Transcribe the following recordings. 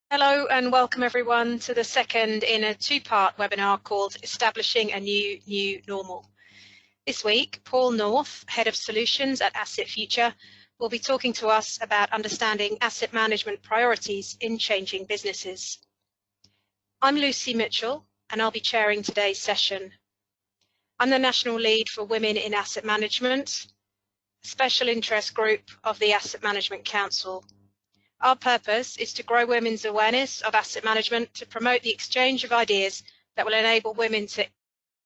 Hello and welcome everyone to the second in a two-part webinar called Establishing a New Normal. This week, Paul North, Head of Solutions at Asset Future, will be talking to us about understanding asset management priorities in changing businesses. I'm Lucy Mitchell and I'll be chairing today's session. I'm the National Lead for Women in Asset Management, a special interest group of the Asset Management Council. Our purpose is to grow women's awareness of asset management to promote the exchange of ideas that will enable women to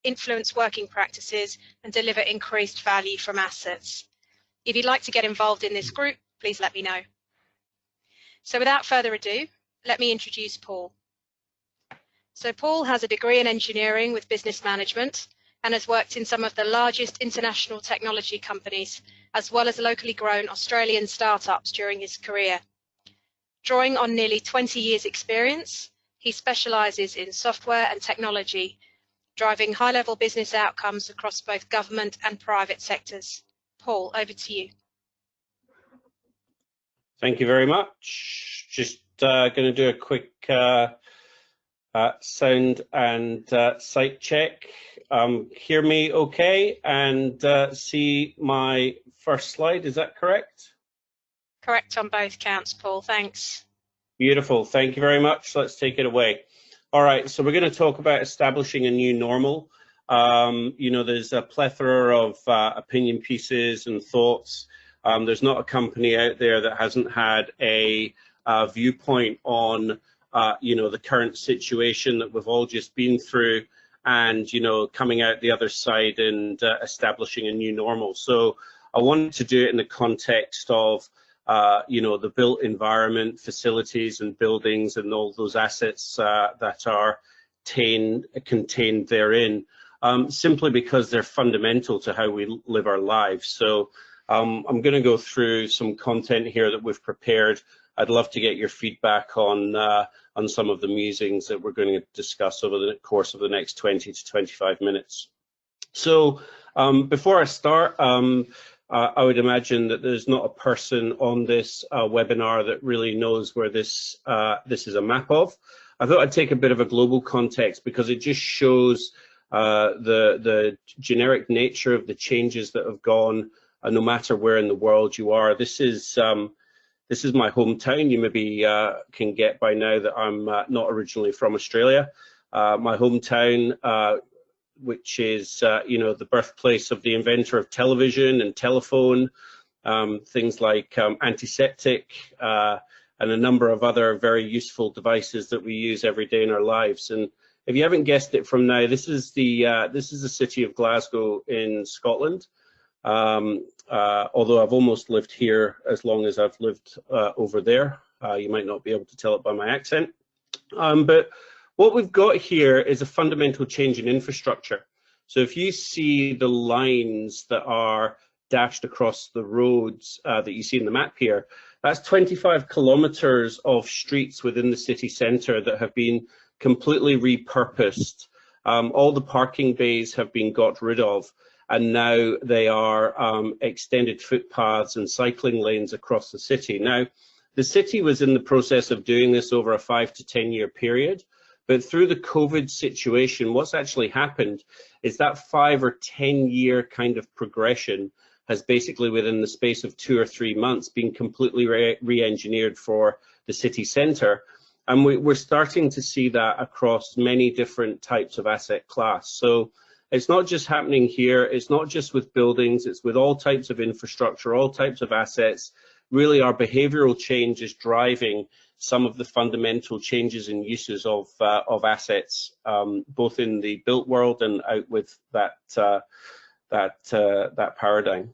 influence working practices and deliver increased value from assets. If you'd like to get involved in this group, please let me know. So without further ado, let me introduce Paul. So Paul has a degree in engineering with business management and has worked in some of the largest international technology companies, as well as locally grown Australian startups during his career. Drawing on nearly 20 years' experience, he specialises in software and technology, driving high-level business outcomes across both government and private sectors. Paul, over to you. Thank you very much. Just going to do a quick sound and sight check. Hear me okay and see my first slide, is that correct? Correct on both counts, Paul, thanks. Beautiful, thank you very much. Let's take it away. All right, so we're going to talk about establishing a new normal. You know, there's a plethora of opinion pieces and thoughts. There's not a company out there that hasn't had a viewpoint on, you know, the current situation that we've all just been through and, you know, coming out the other side and establishing a new normal. So I wanted to do it in the context of you know, the built environment, facilities and buildings and all those assets that are contained therein, simply because they're fundamental to how we live our lives. So I'm going to go through some content here that we've prepared. I'd love to get your feedback on some of the musings that we're going to discuss over the course of the next 20 to 25 minutes. So before I start, I would imagine that there's not a person on this webinar that really knows where this is a map of. I thought I'd take a bit of a global context because it just shows the generic nature of the changes that have gone, no matter where in the world you are. This is my hometown. You maybe can get by now that I'm not originally from Australia. My hometown, which is, you know, the birthplace of the inventor of television and telephone, things like antiseptic and a number of other very useful devices that we use every day in our lives. And if you haven't guessed it from now, this is the city of Glasgow in Scotland. Although I've almost lived here as long as I've lived over there. You might not be able to tell it by my accent. But what we've got here is a fundamental change in infrastructure. So if you see the lines that are dashed across the roads that you see in the map here, that's 25 kilometers of streets within the city centre that have been completely repurposed. All the parking bays have been got rid of, and now they are extended footpaths and cycling lanes across the city. Now, the city was in the process of doing this over a 5 to 10 year period. But through the COVID situation, what's actually happened is that 5 or 10 year kind of progression has basically within the space of 2 or 3 months been completely re-engineered for the city centre. And we're starting to see that across many different types of asset class. So it's not just happening here, it's not just with buildings, it's with all types of infrastructure, all types of assets. Really, our behavioural change is driving some of the fundamental changes in uses of assets, both in the built world and out with that paradigm.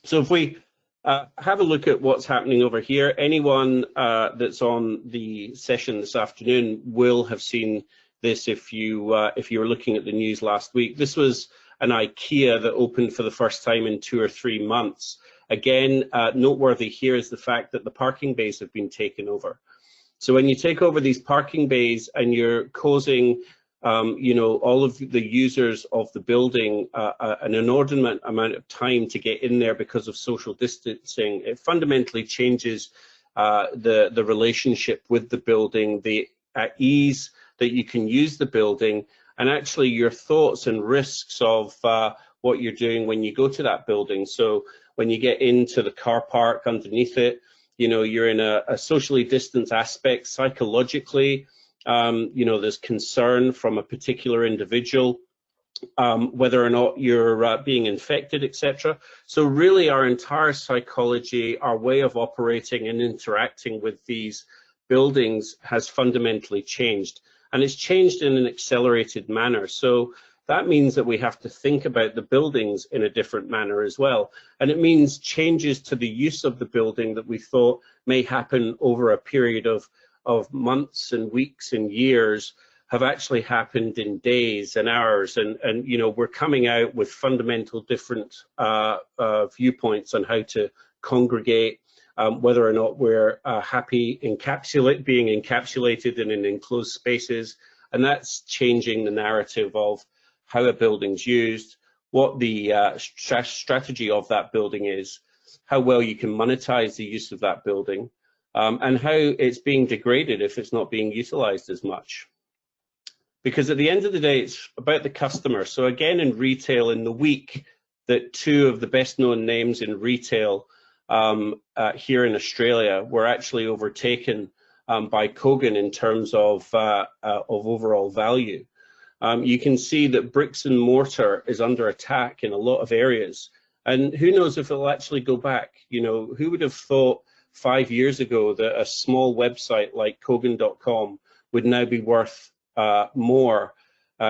So if we have a look at what's happening over here, anyone that's on the session this afternoon will have seen this if you were looking at the news last week. This was an IKEA that opened for the first time in 2 or 3 months. Again, noteworthy here is the fact that the parking bays have been taken over. So when you take over these parking bays and you're causing, you know, all of the users of the building an inordinate amount of time to get in there because of social distancing, it fundamentally changes the relationship with the building, the ease that you can use the building, and actually your thoughts and risks of what you're doing when you go to that building. So when you get into the car park underneath it, you know, you're in a socially distanced aspect psychologically. You know, there's concern from a particular individual, whether or not you're being infected, etc. So really our entire psychology, our way of operating and interacting with these buildings has fundamentally changed, and it's changed in an accelerated manner. So that means that we have to think about the buildings in a different manner as well. And it means changes to the use of the building that we thought may happen over a period of months and weeks and years have actually happened in days and hours. And you know, we're coming out with fundamental different viewpoints on how to congregate, whether or not we're happy being encapsulated in enclosed spaces. And that's changing the narrative of how a building's used, what the strategy of that building is, how well you can monetize the use of that building, and how it's being degraded if it's not being utilized as much. Because at the end of the day, it's about the customer. So again, in retail, in the week that two of the best known names in retail here in Australia were actually overtaken by Kogan in terms of overall value, you can see that bricks and mortar is under attack in a lot of areas. And who knows if it'll actually go back? You know, who would have thought 5 years ago that a small website like Kogan.com would now be worth more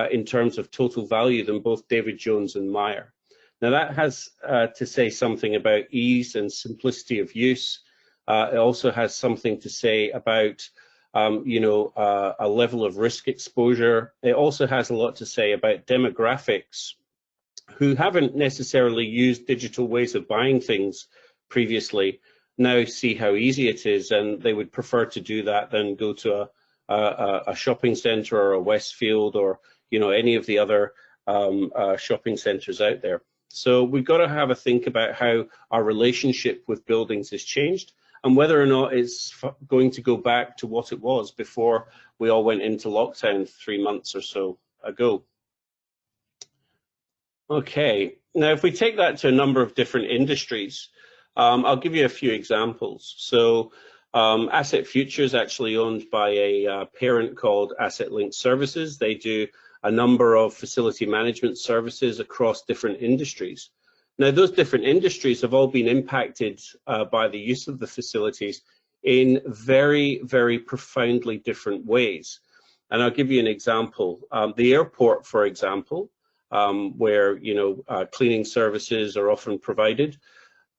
in terms of total value than both David Jones and Myer? Now that has to say something about ease and simplicity of use. It also has something to say about you know, a level of risk exposure. It also has a lot to say about demographics who haven't necessarily used digital ways of buying things previously, now see how easy it is, and they would prefer to do that than go to a shopping center or a Westfield or, you know, any of the other shopping centers out there. So we've got to have a think about how our relationship with buildings has changed, and whether or not it's going to go back to what it was before we all went into lockdown 3 months or so ago. Okay, now if we take that to a number of different industries, I'll give you a few examples. So Asset Future is actually owned by a parent called Asset Link Services. They do a number of facility management services across different industries. Now, those different industries have all been impacted by the use of the facilities in very, very profoundly different ways. And I'll give you an example. The airport, for example, where, you know, cleaning services are often provided,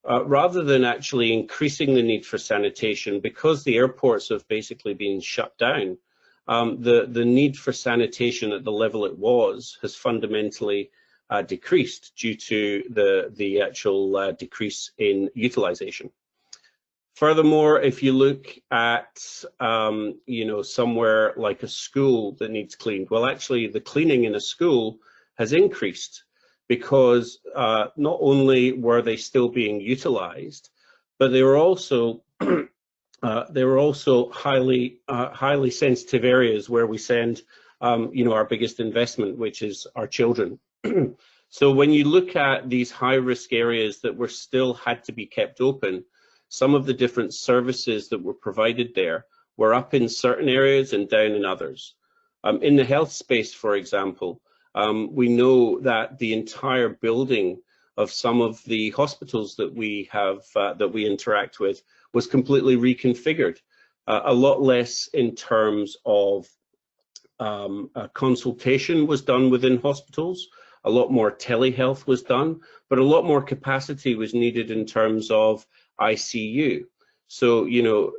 rather than actually increasing the need for sanitation, because the airports have basically been shut down, the need for sanitation at the level it was has fundamentally decreased due to the actual decrease in utilization. Furthermore, if you look at you know, somewhere like a school that needs cleaned, well, actually the cleaning in a school has increased, because not only were they still being utilized, but they were also highly sensitive areas where we send you know, our biggest investment, which is our children. So when you look at these high-risk areas that were still had to be kept open, some of the different services that were provided there were up in certain areas and down in others. In the health space, for example, we know that the entire building of some of the hospitals that we have, that we interact with, was completely reconfigured. A lot less in terms of consultation was done within hospitals. A lot more telehealth was done, but a lot more capacity was needed in terms of ICU. So, you know,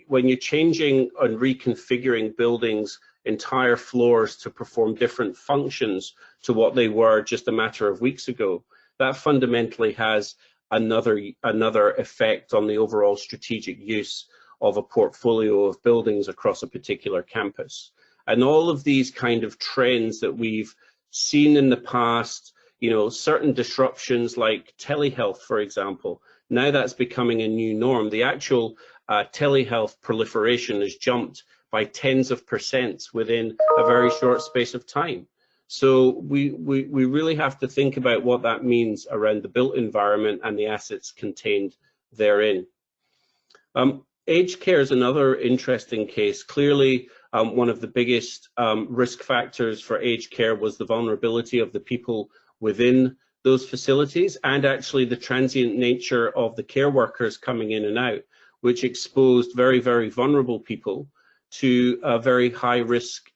when you're changing and reconfiguring buildings, entire floors to perform different functions to what they were just a matter of weeks ago, that fundamentally has another effect on the overall strategic use of a portfolio of buildings across a particular campus. And all of these kind of trends that we've seen in the past, you know, certain disruptions like telehealth, for example, now that's becoming a new norm. The actual telehealth proliferation has jumped by tens of % within a very short space of time. So we really have to think about what that means around the built environment and the assets contained therein. Aged care is another interesting case. Clearly, one of the biggest risk factors for aged care was the vulnerability of the people within those facilities, and actually the transient nature of the care workers coming in and out, which exposed very, very vulnerable people to very high risk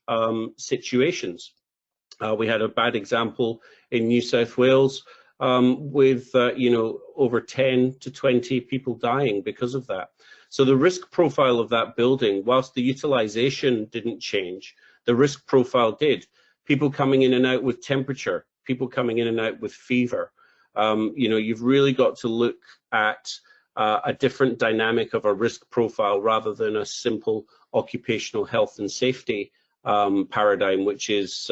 situations. We had a bad example in New South Wales with over 10 to 20 people dying because of that. So the risk profile of that building, whilst the utilization didn't change, the risk profile did. People coming in and out with temperature, people coming in and out with fever. You've really got to look at a different dynamic of a risk profile rather than a simple occupational health and safety paradigm, which is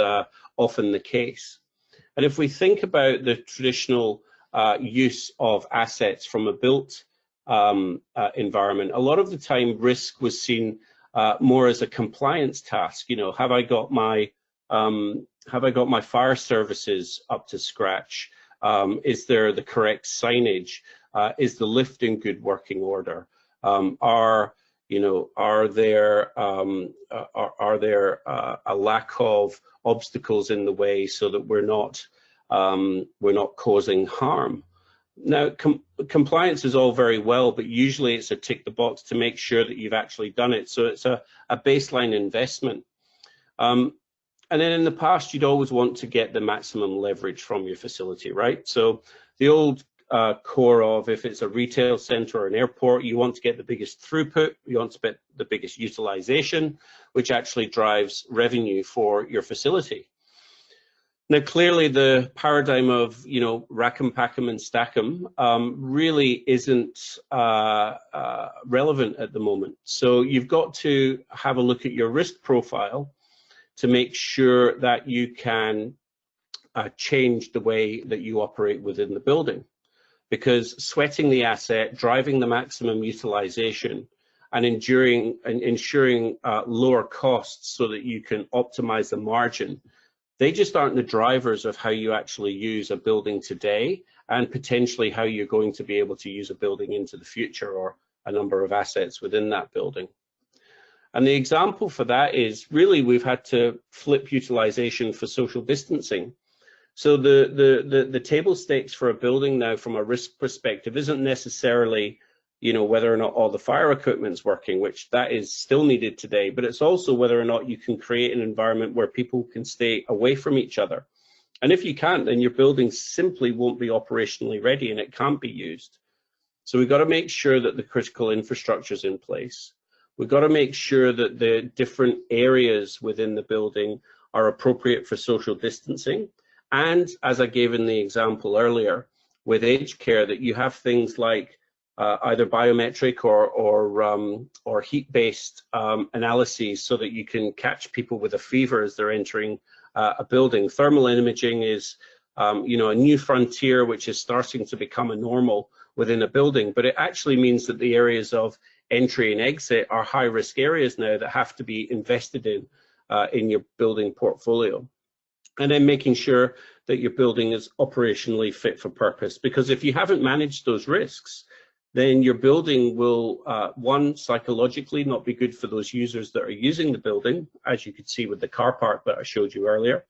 often the case. And if we think about the traditional use of assets from a built environment, a lot of the time risk was seen more as a compliance task. Have I got my fire services up to scratch? Is there the correct signage? Is the lift in good working order? Are there a lack of obstacles in the way so that we're not causing harm? Now, compliance is all very well, but usually it's a tick the box to make sure that you've actually done it. So it's a baseline investment. And then in the past, you'd always want to get the maximum leverage from your facility, right? So the old core of, if it's a retail center or an airport, you want to get the biggest throughput, you want to get the biggest utilization, which actually drives revenue for your facility. Now, clearly the paradigm of, rack 'em, pack 'em and stack 'em really isn't relevant at the moment. So you've got to have a look at your risk profile to make sure that you can change the way that you operate within the building. Because sweating the asset, driving the maximum utilization, and ensuring lower costs so that you can optimize the margin, they just aren't the drivers of how you actually use a building today and potentially how you're going to be able to use a building into the future or a number of assets within that building. And the example for that is really we've had to flip utilization for social distancing. So the table stakes for a building now from a risk perspective isn't necessarily, whether or not all the fire equipment's working, which that is still needed today, but it's also whether or not you can create an environment where people can stay away from each other. And if you can't, then your building simply won't be operationally ready and it can't be used. So we've got to make sure that the critical infrastructure is in place. We've got to make sure that the different areas within the building are appropriate for social distancing. And as I gave in the example earlier, with aged care, that you have things like either biometric or heat-based analyses so that you can catch people with a fever as they're entering a building. Thermal imaging is, a new frontier which is starting to become a normal within a building, but it actually means that the areas of entry and exit are high-risk areas now that have to be invested in your building portfolio. And then making sure that your building is operationally fit for purpose. Because if you haven't managed those risks, then your building will, one, psychologically not be good for those users that are using the building, as you could see with the car park that I showed you earlier.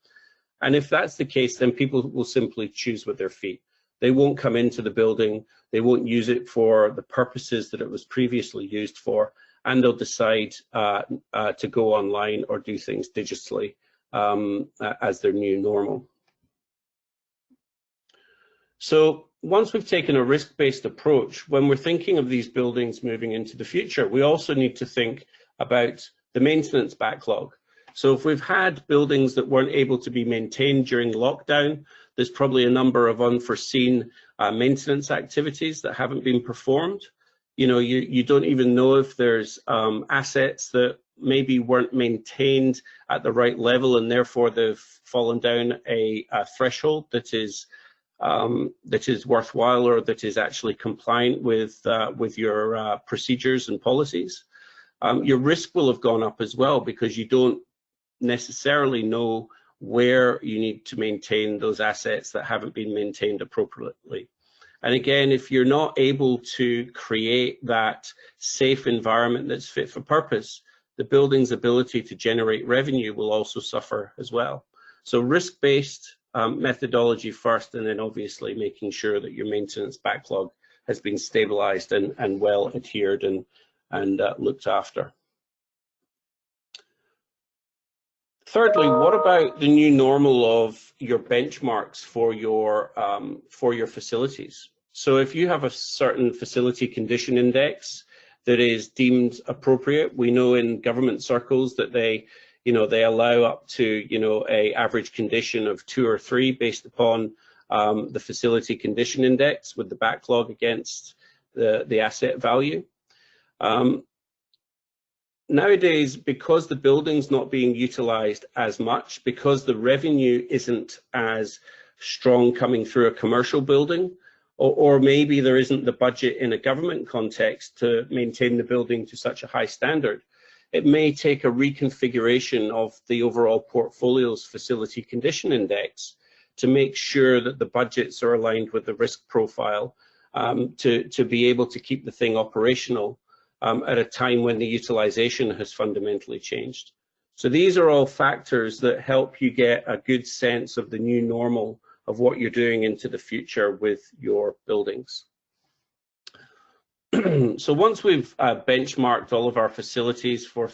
And if that's the case, then people will simply choose with their feet. They won't come into the building, they won't use it for the purposes that it was previously used for, and they'll decide to go online or do things digitally as their new normal. So once we've taken a risk-based approach, when we're thinking of these buildings moving into the future, we also need to think about the maintenance backlog. So if we've had buildings that weren't able to be maintained during lockdown, there's probably a number of unforeseen maintenance activities that haven't been performed. You don't even know if there's assets that maybe weren't maintained at the right level and therefore they've fallen down a threshold that is that is worthwhile or that is actually compliant with your procedures and policies. Your risk will have gone up as well, because you don't necessarily know where you need to maintain those assets that haven't been maintained appropriately. And again, if you're not able to create that safe environment that's fit for purpose, the building's ability to generate revenue will also suffer as well. So risk-based methodology first, and then obviously making sure that your maintenance backlog has been stabilized and well adhered and looked after. Thirdly, what about the new normal of your benchmarks for your facilities? So if you have a certain facility condition index that is deemed appropriate, we know in government circles that they allow up to a average condition of 2 or 3 based upon the facility condition index with the backlog against the asset value. Nowadays, because the building's not being utilized as much, because the revenue isn't as strong coming through a commercial building, or maybe there isn't the budget in a government context to maintain the building to such a high standard, it may take a reconfiguration of the overall portfolio's facility condition index to make sure that the budgets are aligned with the risk profile to be able to keep the thing operational at a time when the utilization has fundamentally changed. So these are all factors that help you get a good sense of the new normal of what you're doing into the future with your buildings. So once we've benchmarked all of our facilities for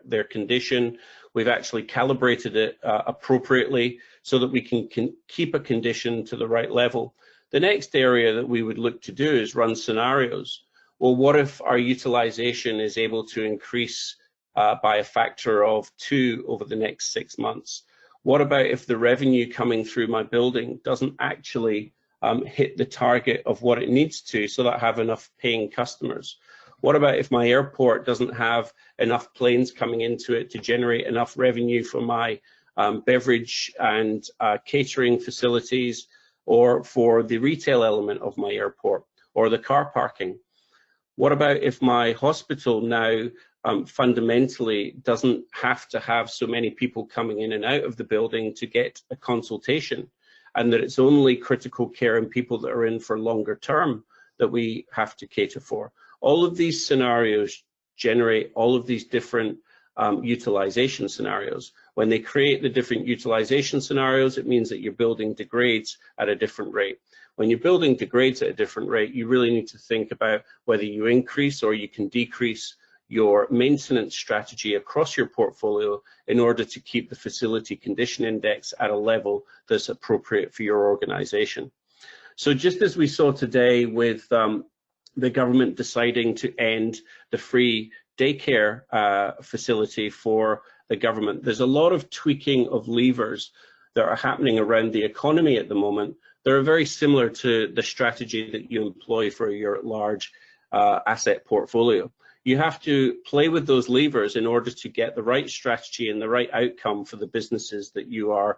their condition, we've actually calibrated it appropriately so that we can keep a condition to the right level. The next area that we would look to do is run scenarios. Well, what if our utilization is able to increase by a factor of 2 over the next 6 months? What about if the revenue coming through my building doesn't actually hit the target of what it needs to so that I have enough paying customers? What about if my airport doesn't have enough planes coming into it to generate enough revenue for my beverage and catering facilities, or for the retail element of my airport, or the car parking? What about if my hospital now fundamentally doesn't have to have so many people coming in and out of the building to get a consultation, and that it's only critical care and people that are in for longer term that we have to cater for? All of these scenarios generate all of these different utilization scenarios. When they create the different utilization scenarios, it means that your building degrades at a different rate. When your building degrades at a different rate, you really need to think about whether you increase or you can decrease your maintenance strategy across your portfolio in order to keep the facility condition index at a level that's appropriate for your organization. So just as we saw today with the government deciding to end the free daycare facility for the government, there's a lot of tweaking of levers that are happening around the economy at the moment. They're very similar to the strategy that you employ for your large asset portfolio. You have to play with those levers in order to get the right strategy and the right outcome for the businesses that you are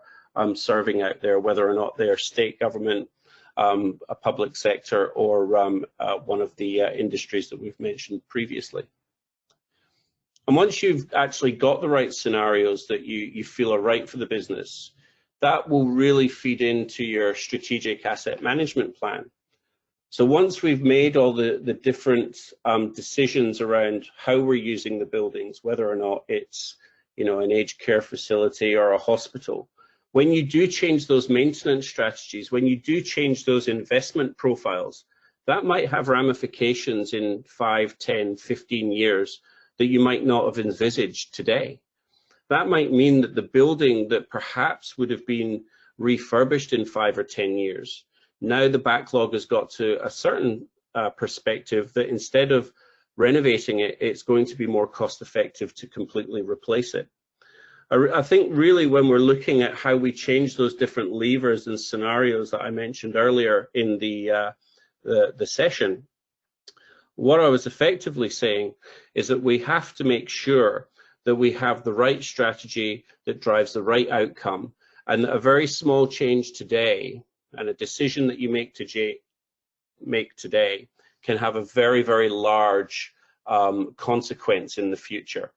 serving out there, whether or not they're state government, a public sector, or one of the industries that we've mentioned previously. And once you've actually got the right scenarios that you feel are right for the business, that will really feed into your strategic asset management plan. So once we've made all the different decisions around how we're using the buildings, whether or not it's an aged care facility or a hospital, when you do change those maintenance strategies, when you do change those investment profiles, that might have ramifications in 5, 10, 15 years that you might not have envisaged today. That might mean that the building that perhaps would have been refurbished in 5 or 10 years, now the backlog has got to a certain perspective that instead of renovating it, it's going to be more cost effective to completely replace it. I think really when we're looking at how we change those different levers and scenarios that I mentioned earlier in the session, what I was effectively saying is that we have to make sure that we have the right strategy that drives the right outcome, and that a very small change today and a decision that you make today can have a very, very large consequence in the future.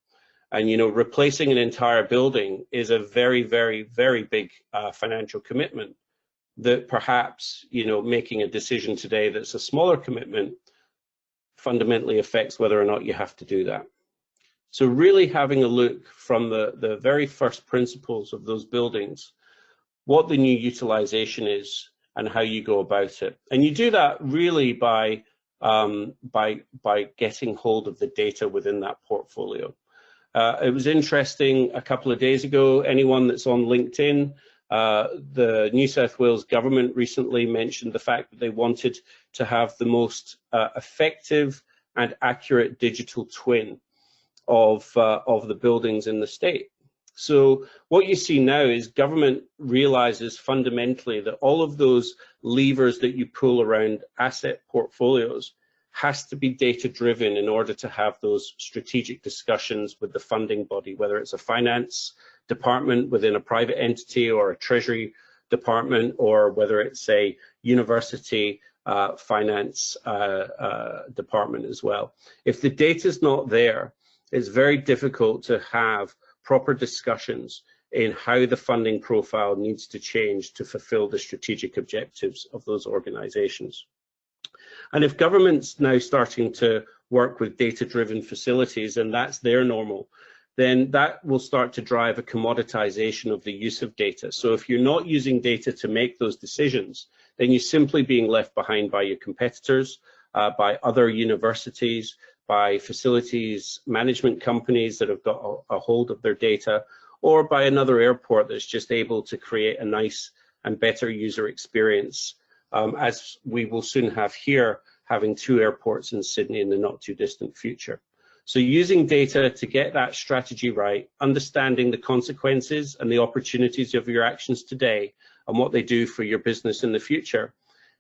And, you know, replacing an entire building is a very, very, very big financial commitment that perhaps, you know, making a decision today that's a smaller commitment fundamentally affects whether or not you have to do that. So really having a look from the very first principles of those buildings, what the new utilization is and how you go about it. And you do that really by getting hold of the data within that portfolio. It was interesting a couple of days ago, anyone that's on LinkedIn, the New South Wales government recently mentioned the fact that they wanted to have the most effective and accurate digital twin of the buildings in the state. So what you see now is government realizes fundamentally that all of those levers that you pull around asset portfolios has to be data driven in order to have those strategic discussions with the funding body, whether it's a finance department within a private entity or a treasury department, or whether it's a university finance department as well. If the data is not there, it's very difficult to have proper discussions in how the funding profile needs to change to fulfill the strategic objectives of those organizations. And if government's now starting to work with data-driven facilities and that's their normal, then that will start to drive a commoditization of the use of data. So if you're not using data to make those decisions, then you're simply being left behind by your competitors, by other universities, by facilities management companies that have got a hold of their data, or by another airport that's just able to create a nice and better user experience, as we will soon have here, having 2 airports in Sydney in the not too distant future. So using data to get that strategy right, understanding the consequences and the opportunities of your actions today and what they do for your business in the future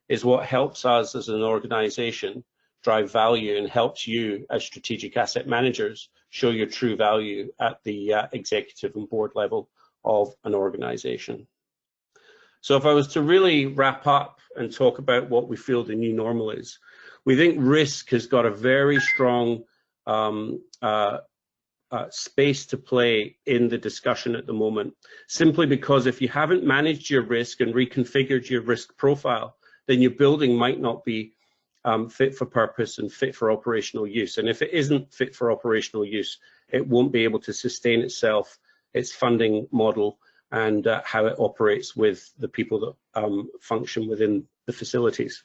is what helps us as an organization drive value and helps you as strategic asset managers show your true value at the executive and board level of an organization. So if I was to really wrap up and talk about what we feel the new normal is, we think risk has got a very strong space to play in the discussion at the moment, simply because if you haven't managed your risk and reconfigured your risk profile, then your building might not be fit for purpose and fit for operational use. And if it isn't fit for operational use, it won't be able to sustain itself, its funding model, and how it operates with the people that function within the facilities.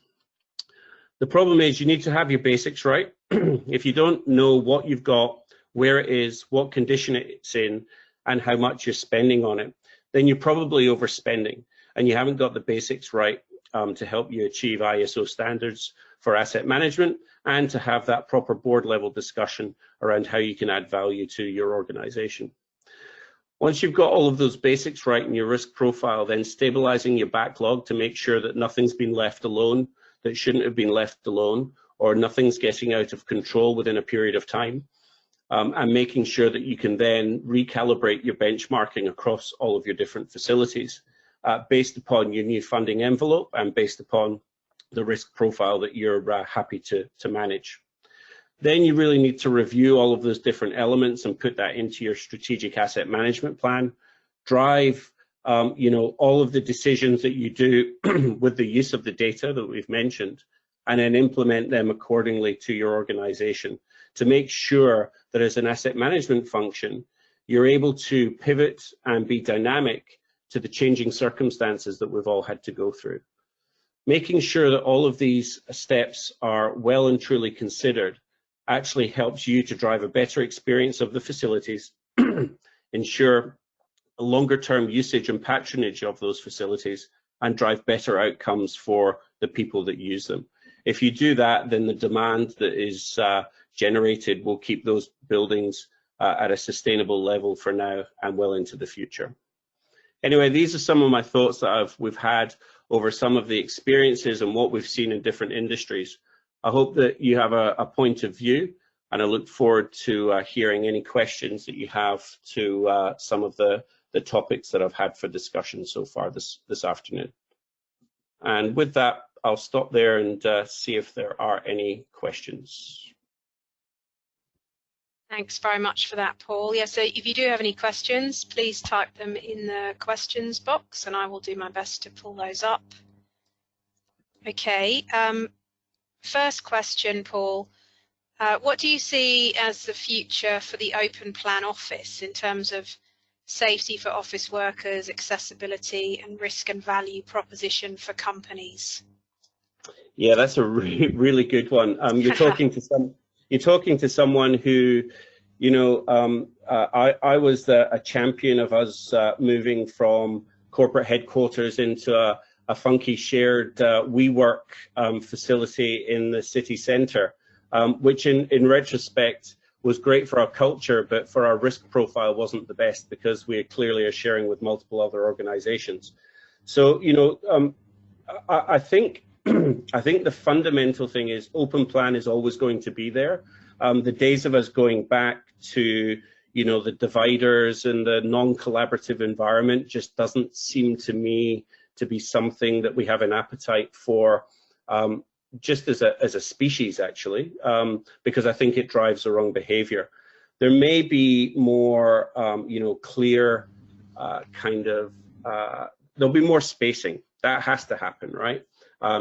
The problem is you need to have your basics right. If you don't know what you've got, where it is, what condition it's in, and how much you're spending on it, then you're probably overspending and you haven't got the basics right to help you achieve ISO standards for asset management and to have that proper board level discussion around how you can add value to your organization. Once you've got all of those basics right in your risk profile, then stabilizing your backlog to make sure that nothing's been left alone that shouldn't have been left alone, or nothing's getting out of control within a period of time, and making sure that you can then recalibrate your benchmarking across all of your different facilities based upon your new funding envelope and based upon the risk profile that you're happy to manage. Then you really need to review all of those different elements and put that into your strategic asset management plan. Drive all of the decisions that you do with the use of the data that we've mentioned, and then implement them accordingly to your organization to make sure that as an asset management function, you're able to pivot and be dynamic to the changing circumstances that we've all had to go through. Making sure that all of these steps are well and truly considered actually helps you to drive a better experience of the facilities, ensure a longer term usage and patronage of those facilities, and drive better outcomes for the people that use them. If you do that, then the demand that is generated will keep those buildings at a sustainable level for now and well into the future. Anyway, these are some of my thoughts that we've had over some of the experiences and what we've seen in different industries. I hope that you have a point of view, and I look forward to hearing any questions that you have to some of the topics that I've had for discussion so far this afternoon. And with that, I'll stop there and see if there are any questions. Thanks very much for that, Paul. Yeah, so if you do have any questions, please type them in the questions box and I will do my best to pull those up. Okay, first question, Paul. What do you see as the future for the open plan office in terms of safety for office workers, accessibility and risk and value proposition for companies? Yeah, that's a really good one. You're talking to someone who, you know, I was a champion of us moving from corporate headquarters into a funky shared WeWork facility in the city centre, which in retrospect was great for our culture, but for our risk profile wasn't the best because we clearly are sharing with multiple other organizations. So, you know, I think the fundamental thing is open plan is always going to be there. The days of us going back to, you know, the dividers and the non-collaborative environment just doesn't seem to me to be something that we have an appetite for, just as a species, actually, because I think it drives the wrong behavior. There may be more, you know, clear there'll be more spacing. That has to happen, right?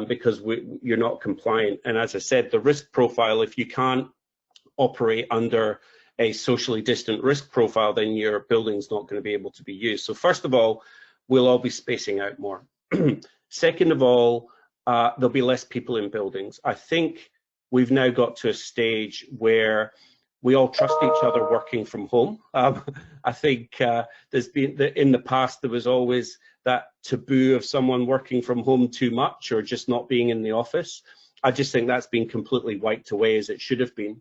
Because you're not compliant. And as I said, the risk profile, if you can't operate under a socially distant risk profile, then your building's not going to be able to be used. So first of all, we'll all be spacing out more. Second of all, there'll be less people in buildings. I think we've now got to a stage where we all trust each other working from home. I think there's been, in the past, there was always that taboo of someone working from home too much or just not being in the office. I just think that's been completely wiped away as it should have been.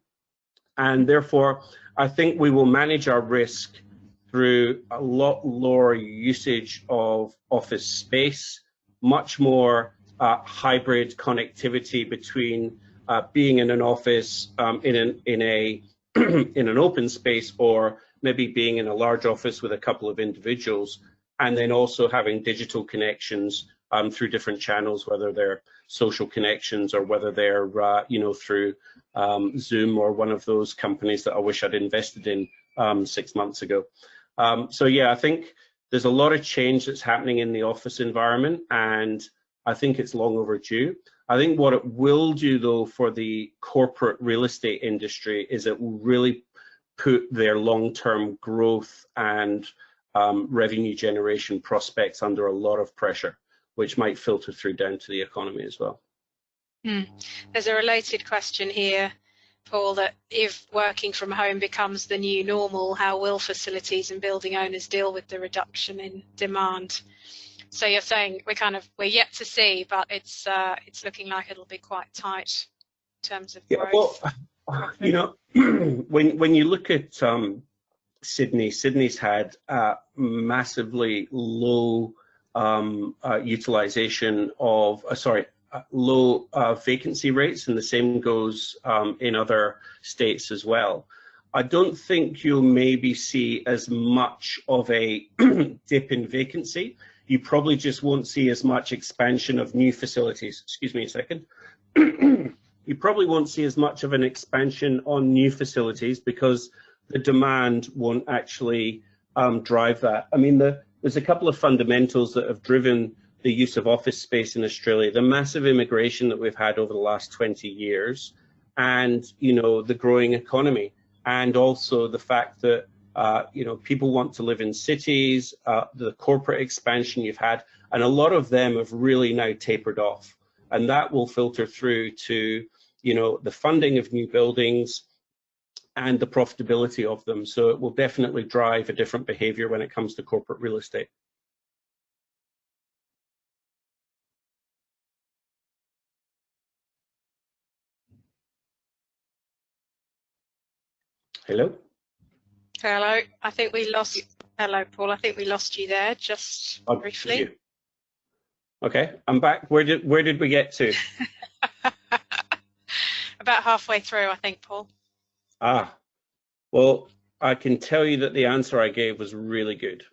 And therefore, I think we will manage our risk through a lot lower usage of office space, much more hybrid connectivity between being in an office in an open space, or maybe being in a large office with a couple of individuals, and then also having digital connections through different channels, whether they're social connections or whether they're you know, through Zoom or one of those companies that I wish I'd invested in 6 months ago. So yeah, I think there's a lot of change that's happening in the office environment, and I think it's long overdue. I think what it will do, though, for the corporate real estate industry is it will really put their long-term growth and revenue generation prospects under a lot of pressure, which might filter through down to the economy as well. There's a related question here, Paul, that if working from home becomes the new normal, how will facilities and building owners deal with the reduction in demand? So you're saying we're yet to see, but it's looking like it'll be quite tight in terms of growth. Yeah, well, you know, when you look at Sydney's had massively low utilization of low vacancy rates, and the same goes in other states as well. I don't think you'll maybe see as much of a dip in vacancy. You probably just won't see as much expansion of new facilities. Excuse me a second. You probably won't see as much of an expansion on new facilities because the demand won't actually drive that. I mean, there's a couple of fundamentals that have driven the use of office space in Australia. The massive immigration that we've had over the last 20 years, and, you know, the growing economy, and also the fact that you know, people want to live in cities, the corporate expansion you've had, and a lot of them have really now tapered off. And that will filter through to, you know, the funding of new buildings and the profitability of them. So it will definitely drive a different behavior when it comes to corporate real estate. Hello? Hello, I think we lost. Hello, Paul. I think we lost you there just briefly. Okay, I'm back. Where did we get to? About halfway through, I think, Paul. Ah, well, I can tell you that the answer I gave was really good.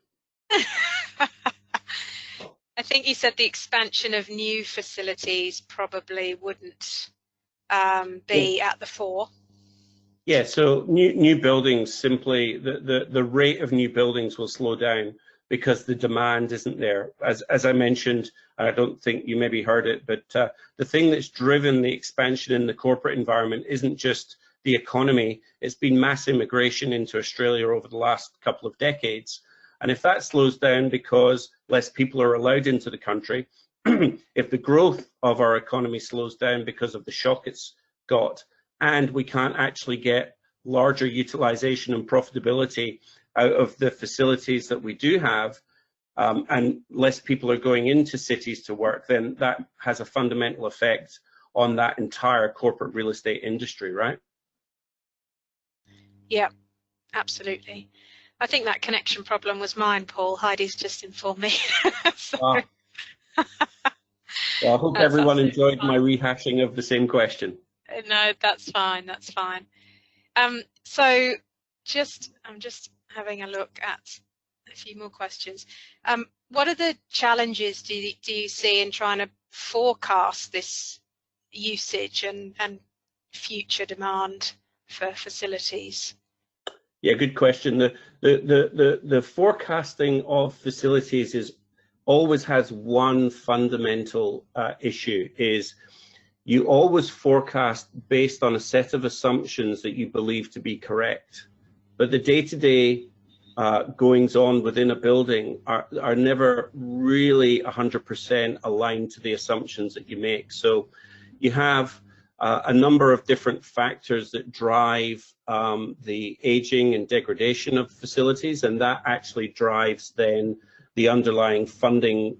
I think you said the expansion of new facilities probably wouldn't be at the fore. Yeah, so new buildings, simply the rate of new buildings will slow down because the demand isn't there. As I mentioned, I don't think you maybe heard it, but the thing that's driven the expansion in the corporate environment isn't just the economy, it's been mass immigration into Australia over the last couple of decades. And if that slows down because less people are allowed into the country, if the growth of our economy slows down because of the shock it's got, and we can't actually get larger utilization and profitability out of the facilities that we do have, and less people are going into cities to work, then that has a fundamental effect on that entire corporate real estate industry, right? Yeah, absolutely. I think that connection problem was mine, Paul. Heidi's just informed me. Well, I hope everyone enjoyed my rehashing of the same question. No, that's fine. That's fine. So I'm just having a look at a few more questions. What are the challenges do you see in trying to forecast this usage and future demand for facilities? Yeah, good question. The forecasting of facilities always has one fundamental issue, is you always forecast based on a set of assumptions that you believe to be correct, but the day-to-day goings on within a building are never really 100% aligned to the assumptions that you make. So you have a number of different factors that drive the aging and degradation of facilities, and that actually drives then the underlying funding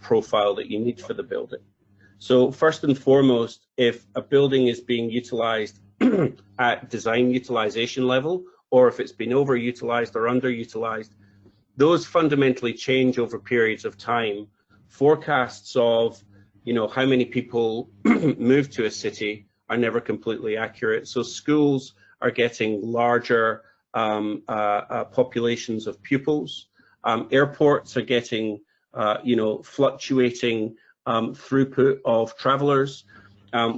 profile that you need for the building. So first and foremost, if a building is being utilized at design utilization level, or if it's been overutilized or underutilized, those fundamentally change over periods of time. Forecasts of, you know, how many people move to a city are never completely accurate. So schools are getting larger populations of pupils. Airports are getting, you know, fluctuating throughput of travelers.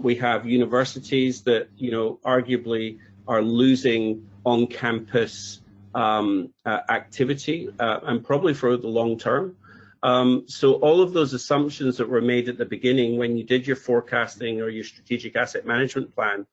We have universities that, you know, arguably are losing on-campus activity, and probably for the long term. So all of those assumptions that were made at the beginning when you did your forecasting or your strategic asset management plan,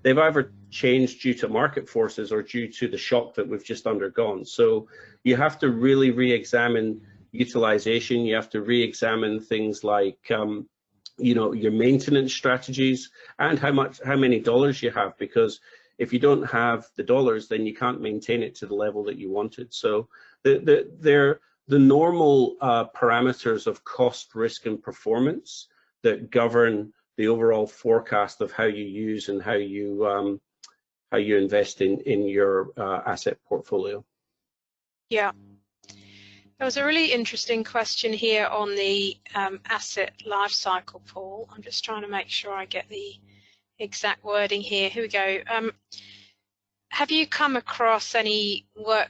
they've either changed due to market forces or due to the shock that we've just undergone. So you have to really re-examine utilization. You have to re-examine things like, you know, your maintenance strategies and how many dollars you have, because if you don't have the dollars, then you can't maintain it to the level that you wanted. So the normal parameters of cost, risk, and performance that govern the overall forecast of how you use and how you invest in your asset portfolio. Yeah. There was a really interesting question here on the asset life cycle, Paul. I'm just trying to make sure I get the exact wording here. Here we go. Have you come across any work?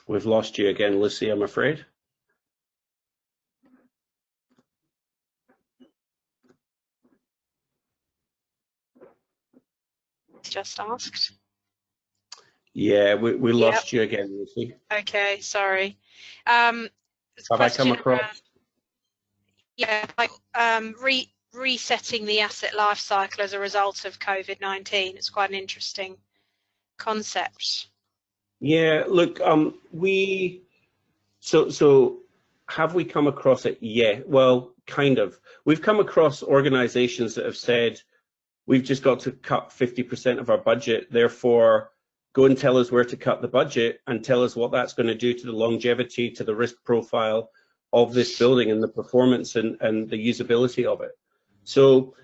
We've lost you again, Lucy, I'm afraid. Just asked. Yeah, we lost you again, Lucy. Okay, sorry. Have I come across? Yeah, like resetting the asset life cycle as a result of COVID-19. It's quite an interesting concept. Yeah, look, so have we come across it? Yeah, well, kind of. We've come across organizations that have said, we've just got to cut 50% of our budget, therefore go and tell us where to cut the budget and tell us what that's going to do to the longevity, to the risk profile of this building and the performance and the usability of it. So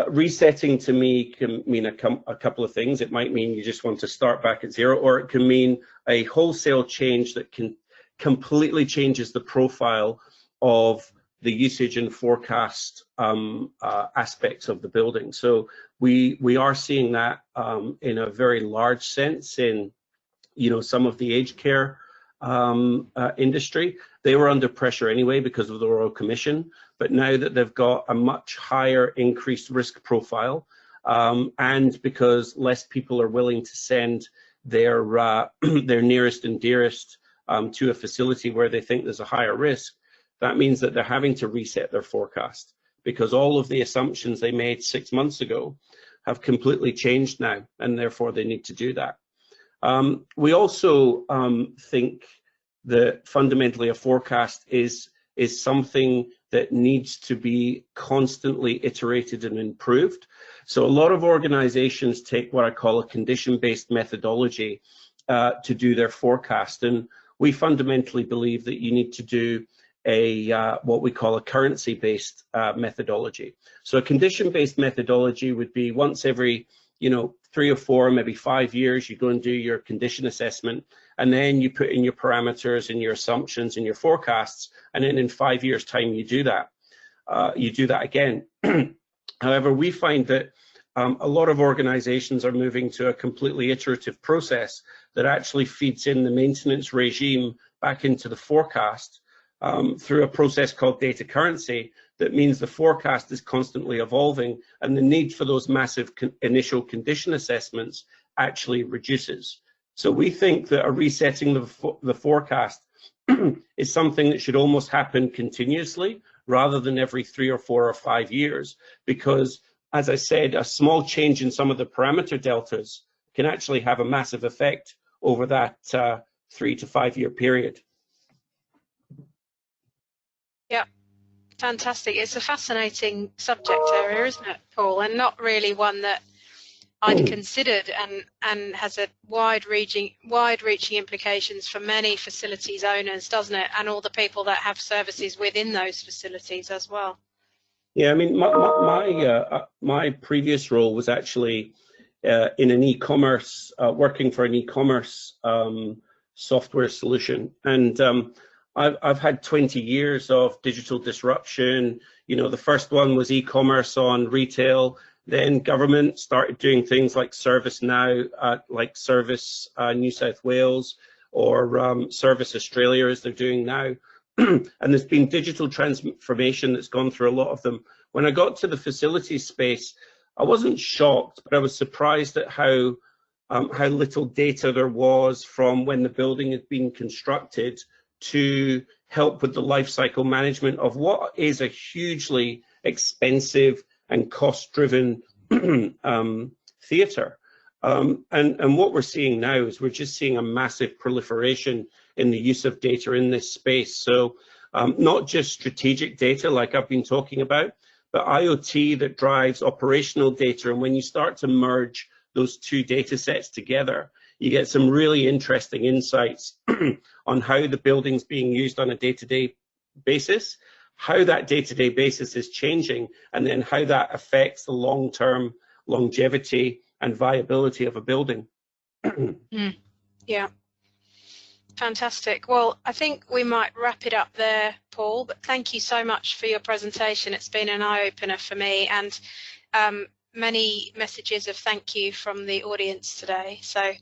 resetting to me can mean a couple of things. It might mean you just want to start back at zero, or it can mean a wholesale change that can completely changes the profile of the usage and forecast aspects of the building. So we are seeing that in a very large sense in some of the aged care industry. They were under pressure anyway because of the Royal Commission, but now that they've got a much higher increased risk profile, and because less people are willing to send their their nearest and dearest to a facility where they think there's a higher risk, that means that they're having to reset their forecast, because all of the assumptions they made 6 months ago have completely changed now, and therefore they need to do that. We also think that fundamentally a forecast is something that needs to be constantly iterated and improved. So a lot of organizations take what I call a condition-based methodology to do their forecast, and we fundamentally believe that you need to do what we call a currency-based methodology. So a condition-based methodology would be once every 3 or 4, maybe 5 years, you go and do your condition assessment, and then you put in your parameters and your assumptions and your forecasts, and then in 5 years' time you do that. You do that again. However, we find that a lot of organizations are moving to a completely iterative process that actually feeds in the maintenance regime back into the forecast through a process called data currency. That means the forecast is constantly evolving, and the need for those massive initial condition assessments actually reduces. So we think that a resetting the forecast is something that should almost happen continuously rather than every 3 or 4 or 5 years, because, as I said, a small change in some of the parameter deltas can actually have a massive effect over that 3 to 5 year period. Yeah. Fantastic. It's a fascinating subject area, isn't it, Paul? And not really one that I'd considered, and has a wide-reaching implications for many facilities owners, doesn't it? And all the people that have services within those facilities as well. Yeah, I mean, my previous role was actually in an e-commerce, working for an e-commerce software solution, and I've had 20 years of digital disruption. The first one was e-commerce on retail. Then government started doing things like ServiceNow, like Service New South Wales, or Service Australia, as they're doing now. And there's been digital transformation that's gone through a lot of them. When I got to the facilities space, I wasn't shocked, but I was surprised at how little data there was from when the building had been constructed to help with the life cycle management of what is a hugely expensive and cost-driven theatre. And what we're seeing now is we're just seeing a massive proliferation in the use of data in this space. So not just strategic data like I've been talking about, but IoT that drives operational data. And when you start to merge those two data sets together, you get some really interesting insights on how the building's being used on a day-to-day basis, how that day-to-day basis is changing, and then how that affects the long-term longevity and viability of a building. Yeah, fantastic. Well, I think we might wrap it up there, Paul, but thank you so much for your presentation. It's been an eye-opener for me, and many messages of thank you from the audience today. So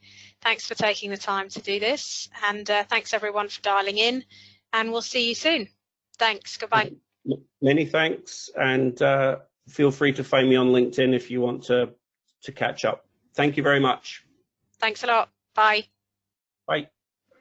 thanks for taking the time to do this, and thanks everyone for dialing in, and we'll see you soon. Thanks. Goodbye. Many thanks, and feel free to find me on LinkedIn if you want to catch up. Thank you very much. Thanks a lot. Bye. Bye.